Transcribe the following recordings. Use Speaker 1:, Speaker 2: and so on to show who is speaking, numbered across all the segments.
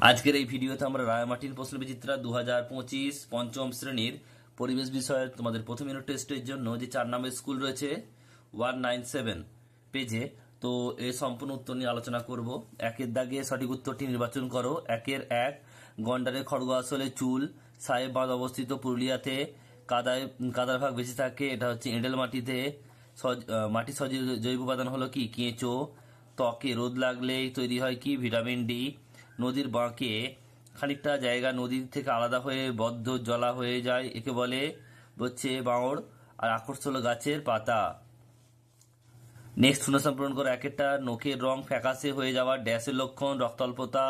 Speaker 1: আজকের এই ভিডিওতে আমরা রায়মার্টিন প্রশ্নবিচিত্রা 2025 পঞ্চম শ্রেণীর পরিবেশ বিষয়ের তোমাদের প্রথম ইউনিট টেস্টের জন্য যে 4 নম্বরের স্কুল রয়েছে 197 পেজে, তো এর সম্পূর্ণ উত্তর নিয়ে আলোচনা করব। একের দাগে সঠিক উত্তরটি নির্বাচন করো। একের এক, গন্ডারের খড়গ আসলে চুল। সাহেব বাঁধ অবস্থিত পুরুলিয়াতে। কাদার ভাগ বেশি থাকে, এটা হচ্ছে এঁটেল মাটিতে। মাটি সজীব জৈব উপাদান হলো কি? কেঁচো। ত্বকে রোদ লাগলেই তৈরি হয় কি? Vitamin D. নদীর বাঁকে খানিকটা জায়গা নদীর থেকে আলাদা হয়ে বদ্ধ জলা হয়ে যায়, একে বলে হচ্ছে বাঁওড়। আর আকর্ষণ হলো গাছের পাতা। নেক্সট শূন্যস্থান পূরণ করো। একেরটা, নখের রং ফ্যাকাশে হয়ে যাওয়া ড্যাশের লক্ষণ। রক্তাল্পতা।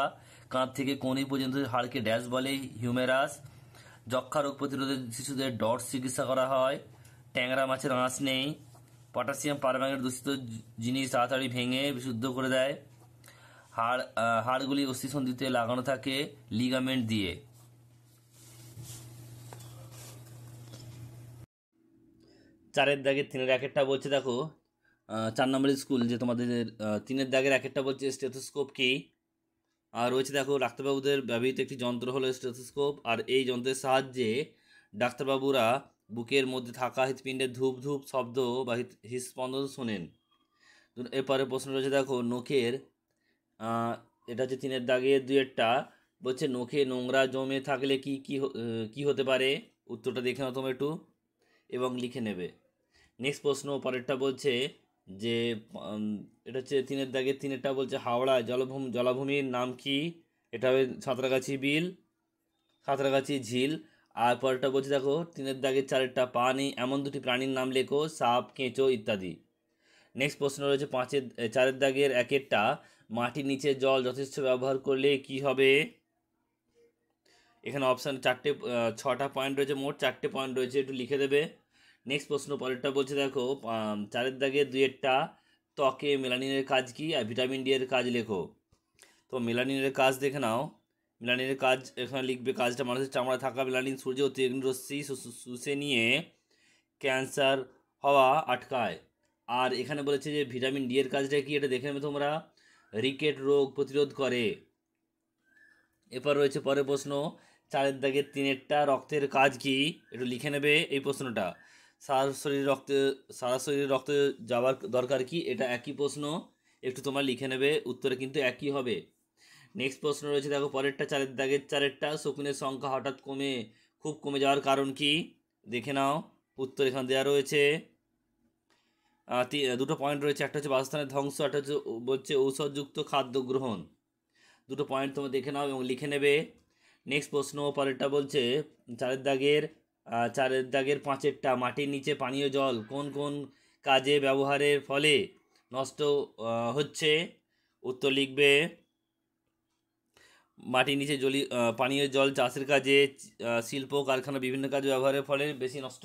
Speaker 1: কাঁধ থেকে কোনি পর্যন্ত হাড়কে ড্যাশ বলে? হিউমেরাস। যক্ষা রোগ প্রতিরোধে শিশুদের ডটস চিকিৎসা করা হয়। ট্যাংরা মাছের আঁশ নেই। পটাশিয়াম পারম্যাঙ্গনেট দূষিত জিনিস তাড়াতাড়ি ভেঙে বিশুদ্ধ করে দেয়। হাড়গুলি অস্থিসন্ধিতে লাগানো থাকে লিগামেন্ট দিয়ে। চারের দাগের তিনের একেরটা বলছে, দেখো 4 নম্বরের স্কুল যে তোমাদের তিনের দাগের একেরটা বলছে স্টেথোস্কোপ কি? আর রয়েছে দেখো ডাক্তারবাবুদের ব্যবহৃত একটি যন্ত্র হলো স্টেথোস্কোপ। আর এই যন্ত্রের সাহায্যে ডাক্তারবাবুরা বুকের মধ্যে থাকা হৃৎপিণ্ডের ধূপ ধূপ শব্দ বা হৃৎস্পন্দন শোনেন। এরপরে প্রশ্ন রয়েছে দেখো নখের, এটা হচ্ছে তিনের দাগের দুয়েরটা বলছে নখে নোংরা জমে থাকলে কি হতে পারে? উত্তরটা দেখে নাও তোমরা একটু এবং লিখে নেবে। নেক্সট প্রশ্ন পরেরটা বলছে যে এটা হচ্ছে তিনের দাগের তিনেরটা বলছে হাওড়া জলাভূমির নাম কি? এটা হবে সাঁতরাগাছি বিল, সাঁতরাগাছি ঝিল। আর পরেরটা বলছে দেখো তিনের দাগের চারেরটা, পা নেই এমন দুটি প্রাণীর নাম লেখো, সাপ, কেঁচো ইত্যাদি। নেক্সট প্রশ্ন রয়েছে চারের দাগের একেরটা, মাটির নিচে জল যথেষ্ট ব্যবহার করলে কি হবে? এখানে অপশান 6টা পয়েন্ট রয়েছে, মোট 4টে পয়েন্ট রয়েছে, একটু লিখে দেবে। নেক্সট প্রশ্ন পরেরটা বলছে দেখো চারের দাগের দুয়েরটা, ত্বকে মেলানিনের কাজ কি? আর ভিটামিন ডি এর কাজ লেখো। তো মেলানিনের কাজ দেখে নাও। মেলানিনের কাজ এখানে লিখবে, কাজটা মানুষের চামড়ায় থাকা মেলানিন সূর্য অতিবেগুনি রশ্মি শুষে নিয়ে ক্যান্সার হওয়া আটকায়। আর এখানে বলেছে যে ভিটামিন ডি এর কাজটা কি? এটা দেখে নেবে তোমরা, রিকেট রোগ প্রতিরোধ করে। এরপর রয়েছে পরের প্রশ্ন চারের দাগের তিনেরটা, রক্তের কাজ কি? একটু লিখে নেবে এই প্রশ্নটা। সারা শরীরে রক্ত যাওয়ার দরকার কি? এটা একই প্রশ্ন, একটু তোমরা লিখে নেবে, উত্তরে কিন্তু একই হবে। নেক্সট প্রশ্ন রয়েছে দেখো পরেরটা চারের দাগের চারেরটা, শকুনের সংখ্যা হঠাৎ খুব কমে যাওয়ার কারণ কি? দেখে নাও, উত্তর এখানে দেওয়া রয়েছে। দুটো পয়েন্ট রয়েছে, একটা হচ্ছে বাসস্থানের ধ্বংস, একটা হচ্ছে ঔষধযুক্ত খাদ্য গ্রহণ। দুটো পয়েন্ট তোমরা দেখে নাও এবং লিখে নেবে। নেক্সট প্রশ্ন পরেরটা বলছে চারের দাগের পাঁচেরটা, মাটির নিচে পানীয় জল কোন কোন কাজে ব্যবহারের ফলে নষ্ট হচ্ছে? উত্তর লিখবে, মাটির নিচে পানীয় জল চাষের কাজে, শিল্প কারখানা বিভিন্ন কাজে ব্যবহারের ফলে বেশি নষ্ট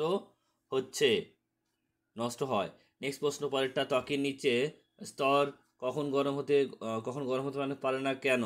Speaker 1: হয়। নেক্সট প্রশ্ন পরেরটা, ত্বকের নিচে স্তর কখন গরম হতে পারে না কেন?